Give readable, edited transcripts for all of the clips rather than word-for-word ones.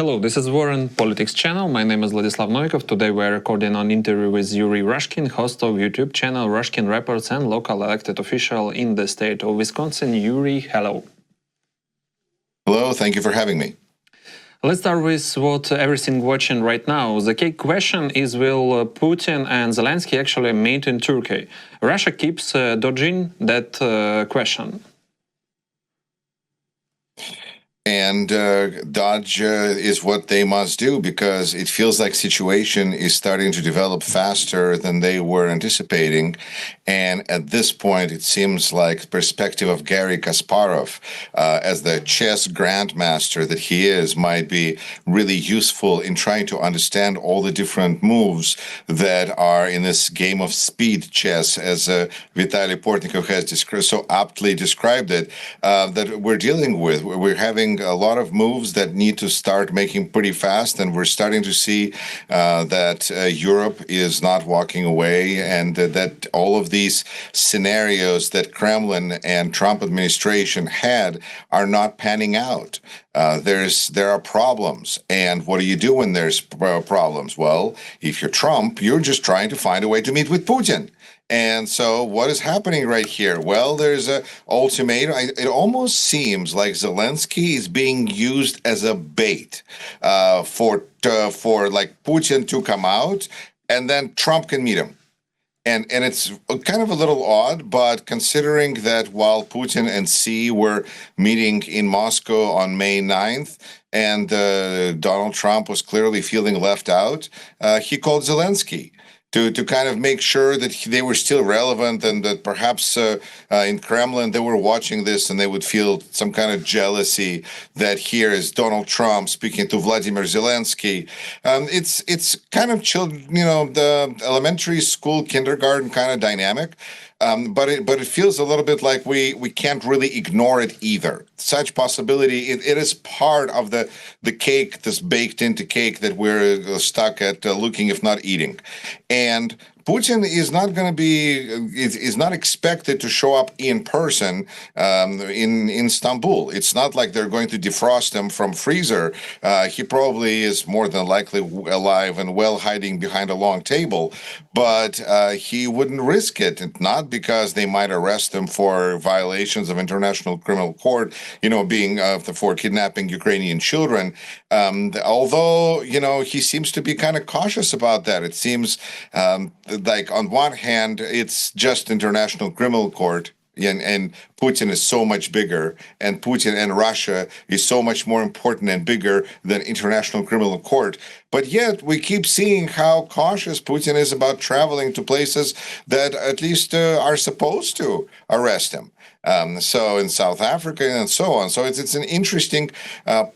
Hello, this is Warren, Politics Channel. My name is Vladislav Novikov. Today we're recording an interview with Yuri Rashkin, host of YouTube channel Rashkin Reports and local elected official in the state of Wisconsin. Yuri, hello. Hello, thank you for having me. Let's start with what everything watching right now. The key question is, will Putin and Zelensky actually meet in Turkey? Russia keeps dodging that question. And dodge is what they must do, because it feels like situation is starting to develop faster than they were anticipating. And at this point, it seems like perspective of Garry Kasparov as the chess grandmaster that he is might be really useful in trying to understand all the different moves that are in this game of speed chess, as Vitaly Portnikov has so aptly described it, that we're dealing with. We're having a lot of moves that need to start making pretty fast, and we're starting to see that Europe is not walking away, and that all of these scenarios that Kremlin and Trump administration had are not panning out. There are problems, and what do you do when there's problems? Well, if you're Trump, you're just trying to find a way to meet with Putin. And so what is happening right here? Well, there's an ultimatum. It almost seems like Zelensky is being used as a bait for like Putin to come out, and then Trump can meet him. And it's kind of a little odd, but considering that while Putin and Xi were meeting in Moscow on May 9th, and Donald Trump was clearly feeling left out, he called Zelensky to kind of make sure that they were still relevant, and that perhaps in Kremlin they were watching this and they would feel some kind of jealousy that here is Donald Trump speaking to Vladimir Zelensky. It's kind of the elementary school, kindergarten kind of dynamic. But it feels a little bit like we can't really ignore it either. Such possibility, it is part of the cake, this baked into cake that we're stuck at looking, if not eating. And Putin is not going to be, is not expected to show up in person in Istanbul. It's not like they're going to defrost him from freezer. He probably is more than likely alive and well hiding behind a long table, but he wouldn't risk it, not because they might arrest him for violations of International Criminal Court, being for kidnapping Ukrainian children. Although, he seems to be kind of cautious about that. It seems like on one hand, it's just International Criminal Court, and Putin is so much bigger, and Putin and Russia is so much more important and bigger than International Criminal Court. But yet we keep seeing how cautious Putin is about traveling to places that at least are supposed to arrest him. So in South Africa and so on. So it's an interesting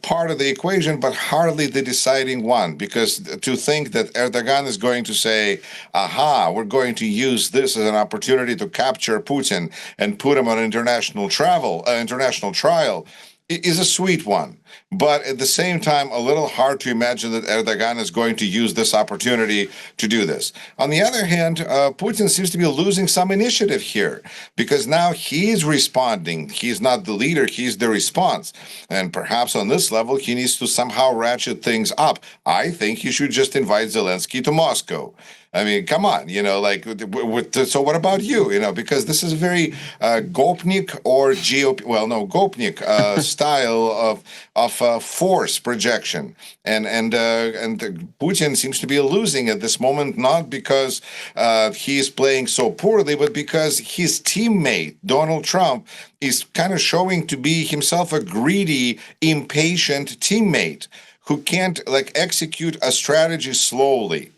part of the equation, but hardly the deciding one, because to think that Erdogan is going to say, aha, we're going to use this as an opportunity to capture Putin and put him on international trial is a sweet one. But at the same time, a little hard to imagine that Erdogan is going to use this opportunity to do this. On the other hand, Putin seems to be losing some initiative here, because now he's responding. He's not the leader, he's the response. And perhaps on this level, he needs to somehow ratchet things up. I think he should just invite Zelensky to Moscow. I mean, come on, so what about you? Because this is very Gopnik or Gopnik style of force projection. And Putin seems to be losing at this moment, not because he's playing so poorly, but because his teammate, Donald Trump, is kind of showing to be himself a greedy, impatient teammate who can't execute a strategy slowly.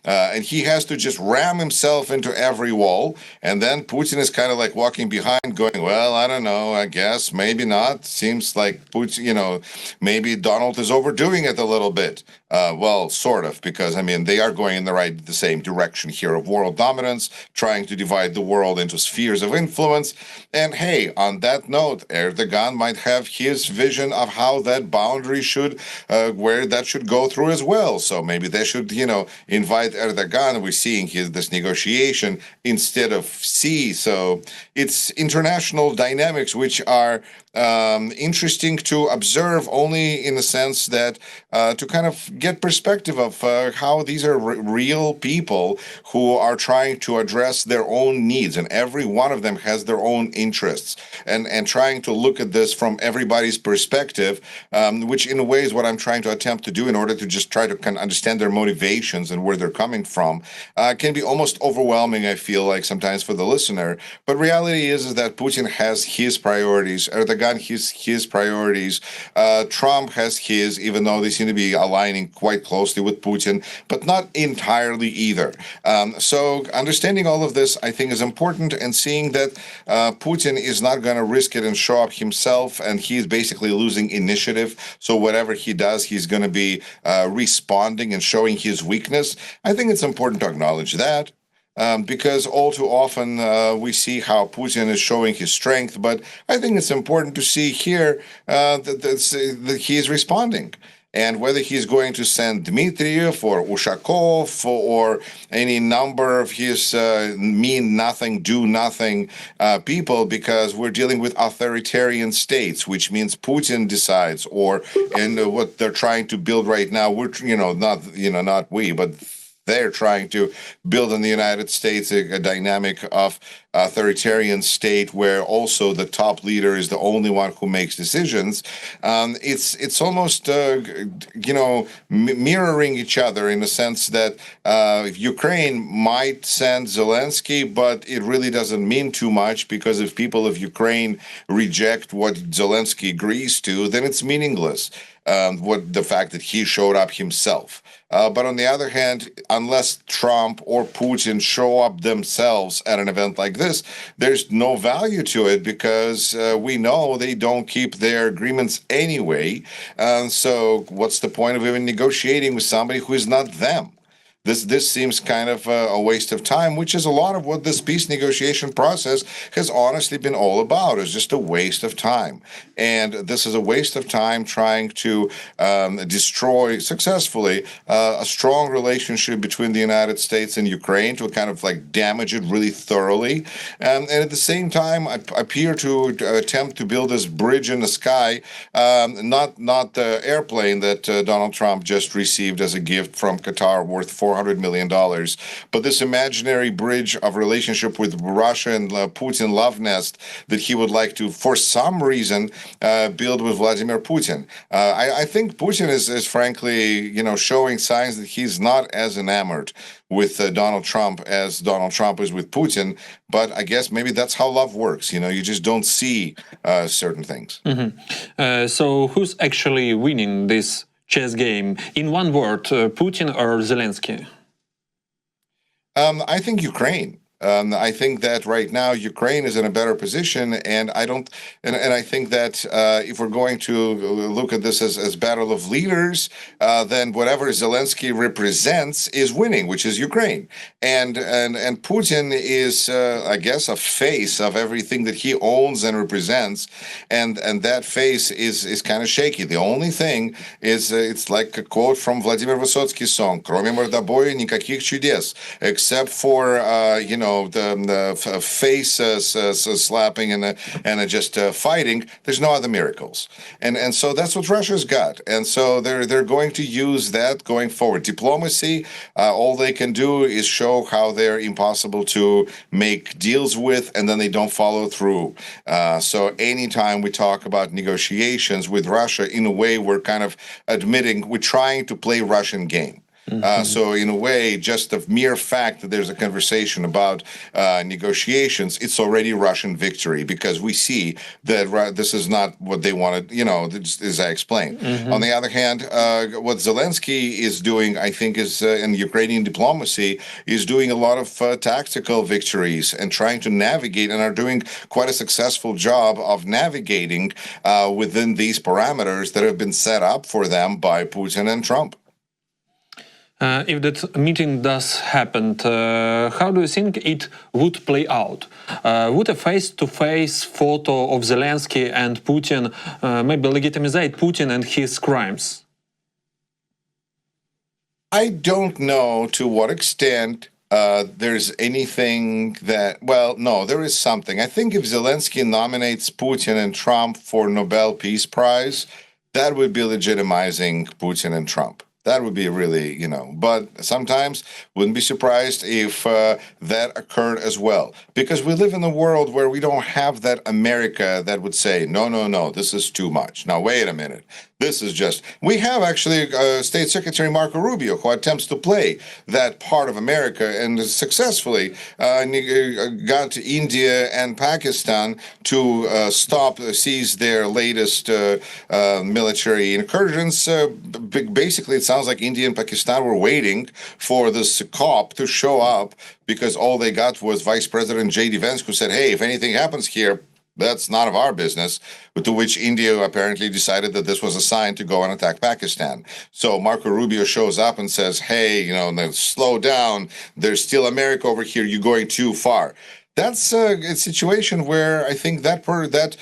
And he has to just ram himself into every wall. And then Putin is kind of like walking behind going, well, I don't know, I guess, maybe not. Seems like Putin, maybe Donald is overdoing it a little bit. Well, sort of, because, they are going in the same direction here of world dominance, trying to divide the world into spheres of influence. And hey, on that note, Erdogan might have his vision of how that boundary should, where that should go through as well. So maybe they should, invite beside Erdogan, we're seeing this negotiation instead of C. So it's international dynamics which are interesting to observe, only in the sense that to kind of get perspective of how these are real people who are trying to address their own needs, and every one of them has their own interests, and trying to look at this from everybody's perspective, which in a way is what I'm trying to attempt to do in order to just try to kind of understand their motivations and where they're coming from, can be almost overwhelming, I feel like, sometimes for the listener. But reality is that Putin has his priorities, Erdogan his priorities, Trump has his, even though they seem to be aligning quite closely with Putin, but not entirely either. So understanding all of this, I think, is important, and seeing that Putin is not going to risk it and show up himself, and he's basically losing initiative. So whatever he does, he's going to be responding and showing his weakness. I think it's important to acknowledge that. Because all too often we see how Putin is showing his strength, but I think it's important to see here that he is responding. And whether he's going to send Dmitriev or Ushakov or any number of his mean nothing, do nothing people, because we're dealing with authoritarian states, which means Putin decides, and what they're trying to build right now, not we, but they're trying to build in the United States a dynamic of authoritarian state where also the top leader is the only one who makes decisions. It's almost mirroring each other, in the sense that Ukraine might send Zelensky, but it really doesn't mean too much, because if people of Ukraine reject what Zelensky agrees to, then it's meaningless. The fact that he showed up himself. But on the other hand, unless Trump or Putin show up themselves at an event like this, there's no value to it, because we know they don't keep their agreements anyway. So what's the point of even negotiating with somebody who is not them? This seems kind of a waste of time, which is a lot of what this peace negotiation process has honestly been all about. It's just a waste of time. And this is a waste of time trying to destroy successfully a strong relationship between the United States and Ukraine, to kind of like damage it really thoroughly. And at the same time, appear to attempt to build this bridge in the sky, not the airplane that Donald Trump just received as a gift from Qatar worth $400 million. But this imaginary bridge of relationship with Russia and Putin love nest that he would like to, for some reason, build with Vladimir Putin. I think Putin is frankly, showing signs that he's not as enamored with Donald Trump as Donald Trump is with Putin. But I guess maybe that's how love works. You just don't see certain things. Mm-hmm. So who's actually winning this chess game? In one word, Putin or Zelensky? I think Ukraine. I think that right now Ukraine is in a better position, and I think that if we're going to look at this as battle of leaders, then whatever Zelensky represents is winning, which is Ukraine, and Putin is, I guess, a face of everything that he owns and represents, and that face is kind of shaky. The only thing is, it's like a quote from Vladimir Vysotsky's song, "Кроме мордобоя никаких чудес," except for the face slapping and just fighting. There's no other miracles, and so that's what Russia's got, and so they're going to use that going forward. Diplomacy, all they can do is show how they're impossible to make deals with, and then they don't follow through. So anytime we talk about negotiations with Russia, in a way, we're kind of admitting we're trying to play Russian game. So in a way, just the mere fact that there's a conversation about negotiations, it's already Russian victory, because we see that this is not what they wanted, as I explained. On the other hand, what Zelensky is doing, I think, is in Ukrainian diplomacy, is doing a lot of tactical victories and trying to navigate, and are doing quite a successful job of navigating within these parameters that have been set up for them by Putin and Trump. If that meeting does happen, how do you think it would play out? Would a face-to-face photo of Zelensky and Putin maybe legitimize Putin and his crimes? I don't know to what extent there's anything that, well, no, there is something. I think if Zelensky nominates Putin and Trump for Nobel Peace Prize, that would be legitimizing Putin and Trump. That would be really, but sometimes wouldn't be surprised if that occurred as well. Because we live in a world where we don't have that America that would say, no, no, no, this is too much. Now, wait a minute. This is just, we have actually State Secretary Marco Rubio who attempts to play that part of America and successfully got India and Pakistan to seize their latest military incursions. Basically, it sounds like India and Pakistan were waiting for this COP to show up because all they got was Vice President J.D. Vance, who said, hey, if anything happens here, that's none of our business, but to which India apparently decided that this was a sign to go and attack Pakistan. So Marco Rubio shows up and says, hey, slow down. There's still America over here. You're going too far. That's a situation where I think that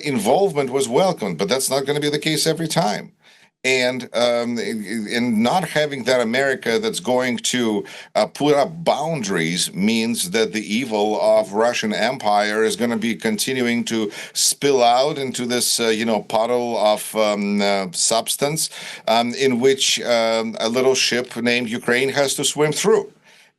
involvement was welcomed, but that's not going to be the case every time. And not having that America that's going to put up boundaries means that the evil of Russian Empire is going to be continuing to spill out into this, puddle of substance in which a little ship named Ukraine has to swim through.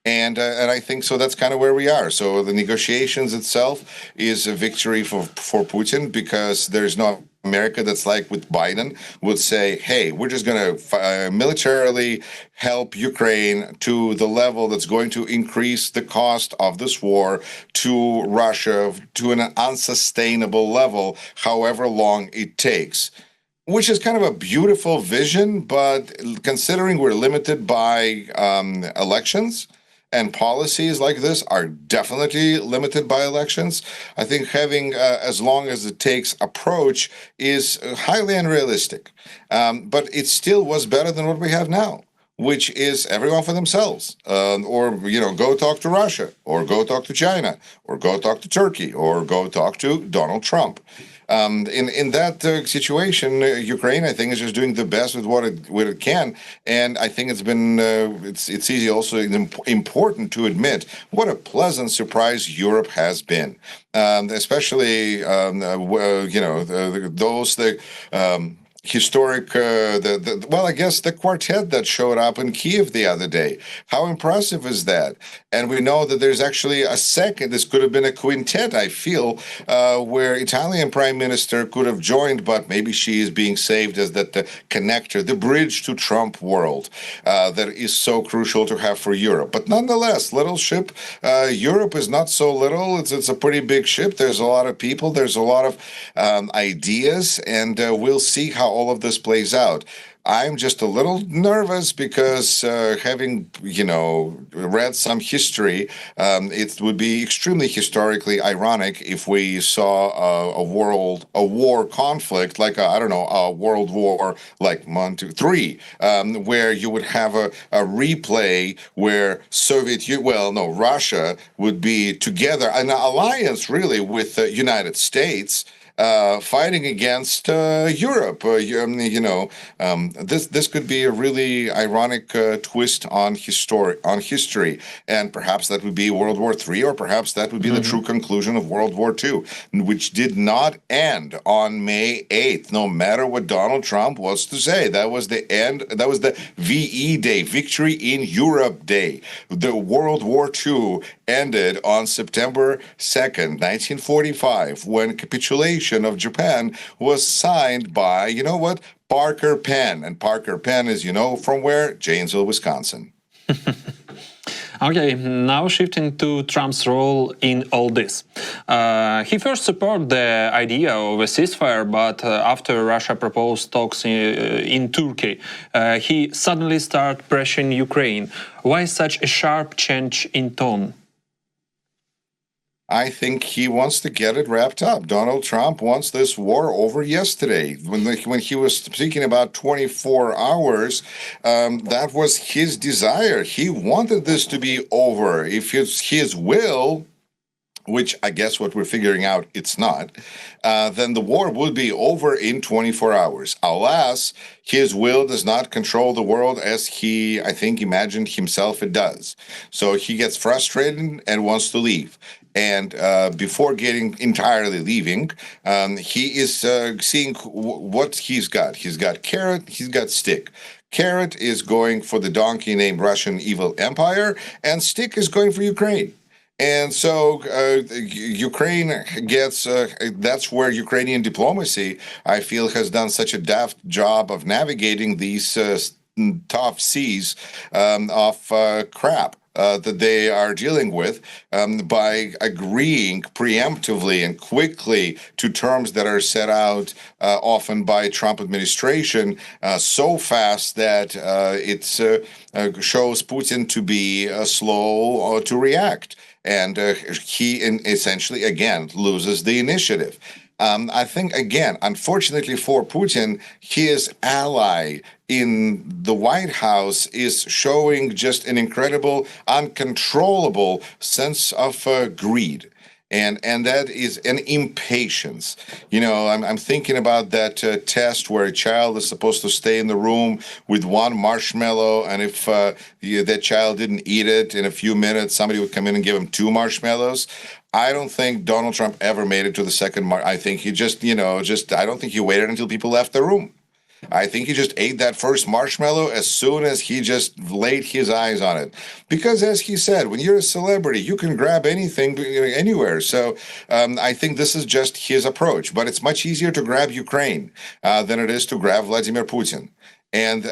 And I think so. That's kind of where we are. So the negotiations itself is a victory for Putin because there's no America that's like with Biden would say, hey, we're just going to militarily help Ukraine to the level that's going to increase the cost of this war to Russia to an unsustainable level, however long it takes. Which is kind of a beautiful vision, but considering we're limited by elections, and policies like this are definitely limited by elections, I think having as long as it takes approach is highly unrealistic. But it still was better than what we have now, which is everyone for themselves, or go talk to Russia, or go talk to China, or go talk to Turkey, or go talk to Donald Trump. In that situation, Ukraine, I think, is just doing the best with what it can, and I think it's been it's easy also important to admit what a pleasant surprise Europe has been, especially those that. Historic, well, I guess the quartet that showed up in Kiev the other day. How impressive is that? And we know that there's actually a second, this could have been a quintet, I feel, where Italian Prime Minister could have joined, but maybe she is being saved as that the connector, the bridge to Trump world that is so crucial to have for Europe. But nonetheless, little ship, Europe is not so little. It's a pretty big ship. There's a lot of people. There's a lot of ideas, and we'll see how all of this plays out. I'm just a little nervous because having, read some history, it would be extremely historically ironic if we saw a war conflict like a World War like 1, 2, 3, where you would have a replay where Russia would be together, an alliance really with the United States. Fighting against Europe. This could be a really ironic twist on history, and perhaps that would be World War III, or perhaps that would be the true conclusion of World War II, which did not end on May 8th, no matter what Donald Trump was to say. That was the end. That was the VE Day, Victory in Europe Day. The World War II ended on September 2nd, 1945, when capitulation of Japan was signed by, Parker Penn. And Parker Penn is, from where? Janesville, Wisconsin. Okay, now shifting to Trump's role in all this. He first supported the idea of a ceasefire, but after Russia proposed talks in Turkey, he suddenly started pressuring Ukraine. Why such a sharp change in tone? I think he wants to get it wrapped up. Donald Trump wants this war over yesterday. When he was speaking about 24 hours, that was his desire. He wanted this to be over. If it's his will, which I guess what we're figuring out it's not, then the war would be over in 24 hours. Alas, his will does not control the world as he, I think, imagined himself it does. So he gets frustrated and wants to leave. And before getting entirely leaving, he is seeing what he's got. He's got carrot, he's got stick. Carrot is going for the donkey named Russian Evil Empire, and stick is going for Ukraine. And so Ukraine gets, that's where Ukrainian diplomacy, I feel, has done such a daft job of navigating these tough seas of crap. That they are dealing with by agreeing preemptively and quickly to terms that are set out often by Trump administration so fast that it shows Putin to be slow to react. And he essentially, again, loses the initiative. I think, again, unfortunately for Putin, his ally in the White House is showing just an incredible, uncontrollable sense of greed. And that is an impatience. You know, I'm thinking about that test where a child is supposed to stay in the room with one marshmallow, and if that child didn't eat it in a few minutes, somebody would come in and give him two marshmallows. I don't think Donald Trump ever made it to the second I think he just, I don't think he waited until people left the room. I think he just ate that first marshmallow as soon as he just laid his eyes on it. Because as he said, when you're a celebrity, you can grab anything anywhere. So I think this is just his approach. But it's much easier to grab Ukraine than it is to grab Vladimir Putin. And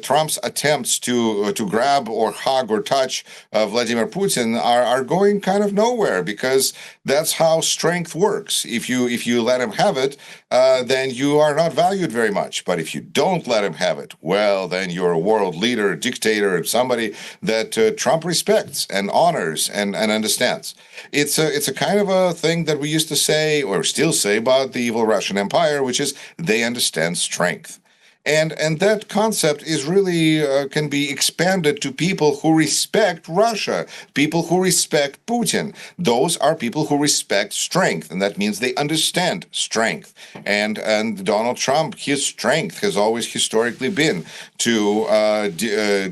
Trump's attempts to grab or hug or touch Vladimir Putin are going kind of nowhere, because that's how strength works. If you let him have it, then you are not valued very much. But if you don't let him have it, well, then you're a world leader, dictator, somebody that Trump respects and honors and understands. It's a kind of a thing that we used to say or still say about the evil Russian Empire, which is they understand strength. And that concept is really can be expanded to people who respect Russia, people who respect Putin. Those are people who respect strength, and that means they understand strength. And Donald Trump, his strength has always historically been to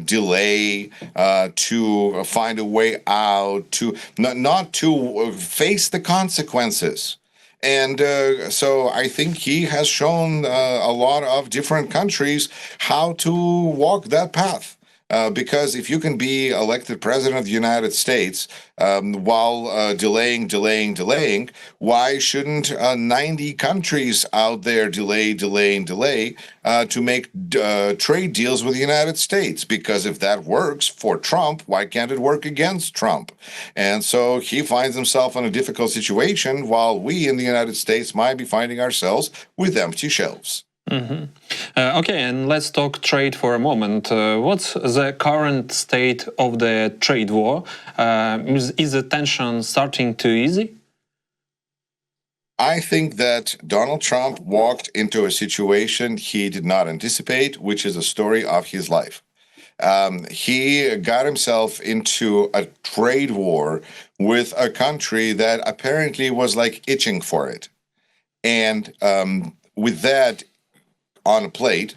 delay, to find a way out, to not to face the consequences. And so I think he has shown a lot of different countries how to walk that path. Because if you can be elected president of the United States while delaying, why shouldn't 90 countries out there delay to make trade deals with the United States? Because if that works for Trump, why can't it work against Trump? And so he finds himself in a difficult situation, while we in the United States might be finding ourselves with empty shelves. Mm-hmm. Okay, and let's talk trade for a moment. What's the current state of the trade war? Is the tension starting too easy? I think that Donald Trump walked into a situation he did not anticipate, which is a story of his life. He got himself into a trade war with a country that apparently was like itching for it. And with that on a plate,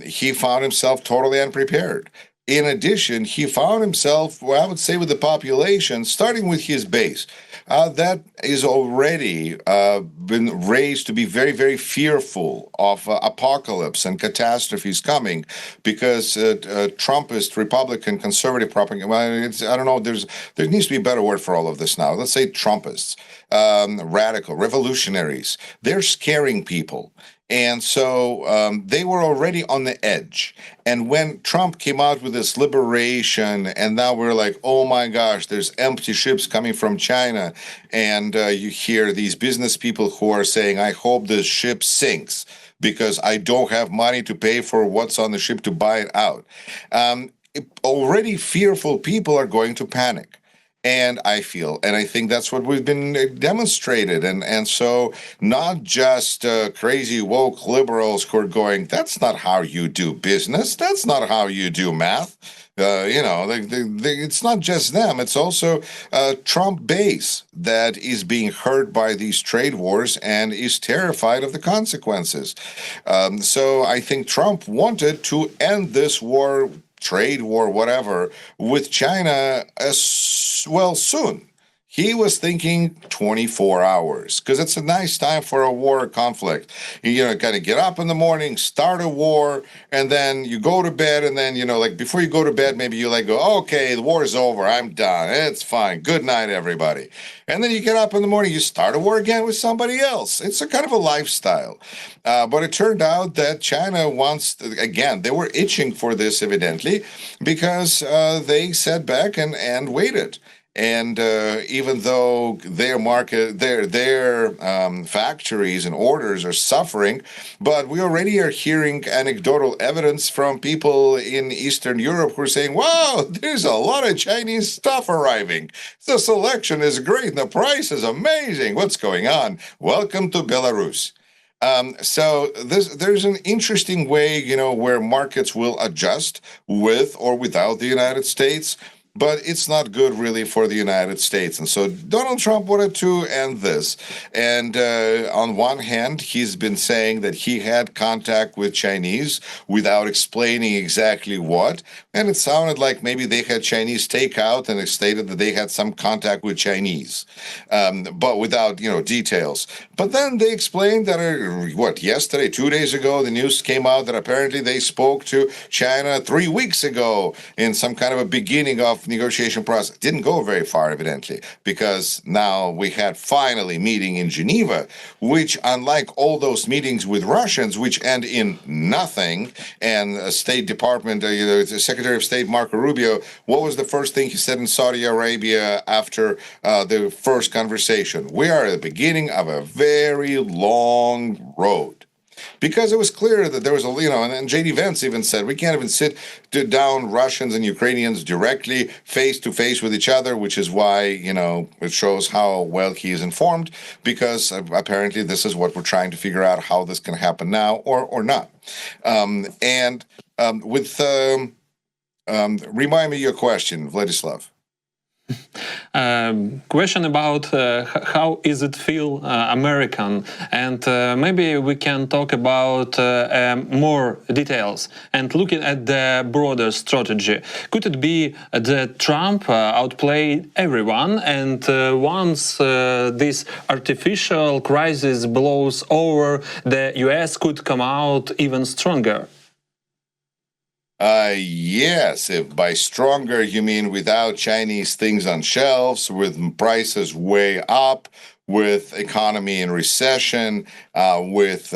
he found himself totally unprepared. In addition, he found himself, well, I would say, with the population, starting with his base, that is already been raised to be very, very fearful of apocalypse and catastrophes coming, because Trumpist, Republican, conservative propaganda, well, I don't know, there needs to be a better word for all of this now. Let's say Trumpists, radical, revolutionaries, they're scaring people. And so they were already on the edge. And when Trump came out with this liberation, and now we're like, oh my gosh, there's empty ships coming from China. And you hear these business people who are saying, I hope this ship sinks because I don't have money to pay for what's on the ship to buy it out. Already fearful people are going to panic. And I think that's what we've been demonstrated. And so not just crazy woke liberals who are going, that's not how you do business. That's not how you do math. It's not just them. It's also Trump base that is being hurt by these trade wars and is terrified of the consequences. So I think Trump wanted to end this war, trade war, whatever, with China as well soon. He was thinking 24 hours because it's a nice time for a war or conflict. Kind of get up in the morning, start a war, and then you go to bed. And then, like before you go to bed, maybe you go, okay, the war is over. I'm done. It's fine. Good night, everybody. And then you get up in the morning, you start a war again with somebody else. It's a kind of a lifestyle. But it turned out that China wants, again, they were itching for this, evidently, because they sat back and waited. And even though their market, their factories and orders are suffering, but we already are hearing anecdotal evidence from people in Eastern Europe who are saying, wow, there's a lot of Chinese stuff arriving. The selection is great. The price is amazing. What's going on? Welcome to Belarus. So there's an interesting way, where markets will adjust with or without the United States. But it's not good, really, for the United States. And so Donald Trump wanted to end this. And on one hand, he's been saying that he had contact with Chinese without explaining exactly what. And it sounded like maybe they had Chinese takeout, and it stated that they had some contact with Chinese, but without, details. But then they explained that, yesterday, 2 days ago, the news came out that apparently they spoke to China 3 weeks ago in some kind of a beginning of negotiation process. Didn't go very far, evidently, because now we had finally meeting in Geneva, which, unlike all those meetings with Russians, which end in nothing, and State Department, Secretary of State Marco Rubio, what was the first thing he said in Saudi Arabia after the first conversation? We are at the beginning of a very long road. Because it was clear that there was and J.D. Vance even said, we can't even sit down Russians and Ukrainians directly face to face with each other, which is why, it shows how well he is informed, because apparently this is what we're trying to figure out, how this can happen now or not. Remind me your question, Vladislav. Question about how is it feel American, and maybe we can talk about more details and looking at the broader strategy. Could it be that Trump outplayed everyone, and once this artificial crisis blows over, the US could come out even stronger? Yes, if by stronger you mean without Chinese things on shelves, with prices way up, with economy in recession, with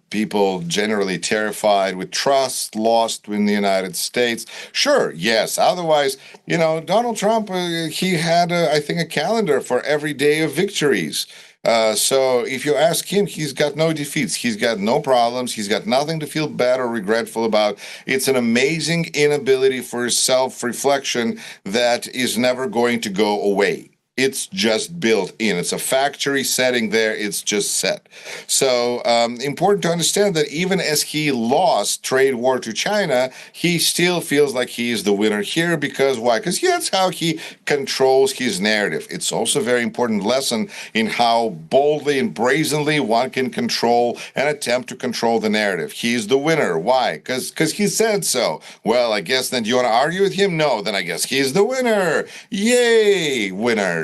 people generally terrified, with trust lost in the United States. Sure, yes. Otherwise, Donald Trump, he had, I think, a calendar for every day of victories. So if you ask him, he's got no defeats. He's got no problems. He's got nothing to feel bad or regretful about. It's an amazing inability for self-reflection that is never going to go away. It's just built in. It's a factory setting there. It's just set. So important to understand that even as he lost trade war to China, he still feels like he is the winner here. Because why? Because that's how he controls his narrative. It's also a very important lesson in how boldly and brazenly one can control and attempt to control the narrative. He's the winner. Why? Because he said so. Well, I guess then do you want to argue with him? No, then I guess he's the winner. Yay, winner.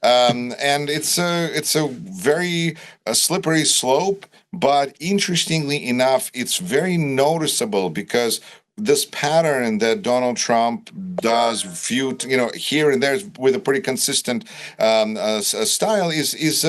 And it's a very slippery slope, but interestingly enough, it's very noticeable because this pattern that Donald Trump does here and there with a pretty consistent style is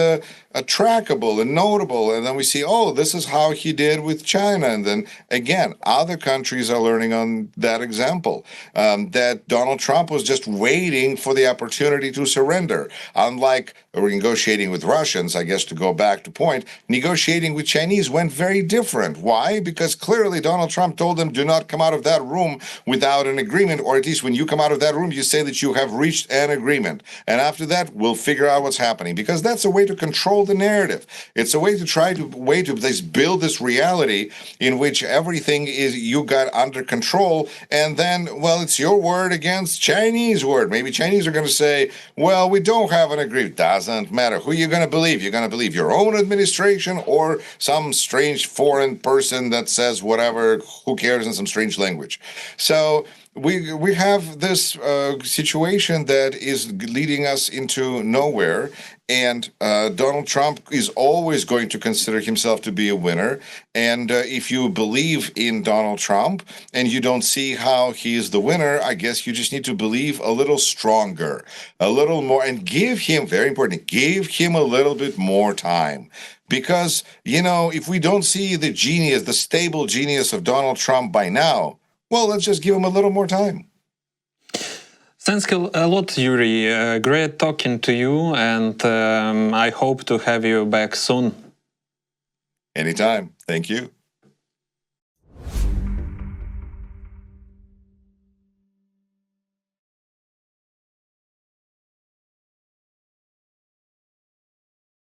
trackable and notable. And then we see, oh, this is how he did with China. And then again, other countries are learning on that example, that Donald Trump was just waiting for the opportunity to surrender. Unlike negotiating with Russians, I guess to go back to point, negotiating with Chinese went very different. Why? Because clearly Donald Trump told them, do not come out of that room without an agreement, or at least when you come out of that room, you say that you have reached an agreement. And after that, we'll figure out what's happening, because that's a way to control the narrative. It's a way to build this reality in which everything is you got under control, and then, well, it's your word against Chinese word. Maybe Chinese are going to say, well, we don't have an agreement. Doesn't matter. Who you're going to believe? You're going to believe your own administration or some strange foreign person that says whatever, who cares, in some strange language. So we have this situation that is leading us into nowhere, and Donald Trump is always going to consider himself to be a winner. And if you believe in Donald Trump and you don't see how he is the winner, I guess you just need to believe a little stronger, a little more, and give him, very important, give him a little bit more time. Because, if we don't see the genius, the stable genius of Donald Trump by now, well, let's just give him a little more time. Thanks a lot, Yuri. Great talking to you, and I hope to have you back soon. Anytime. Thank you.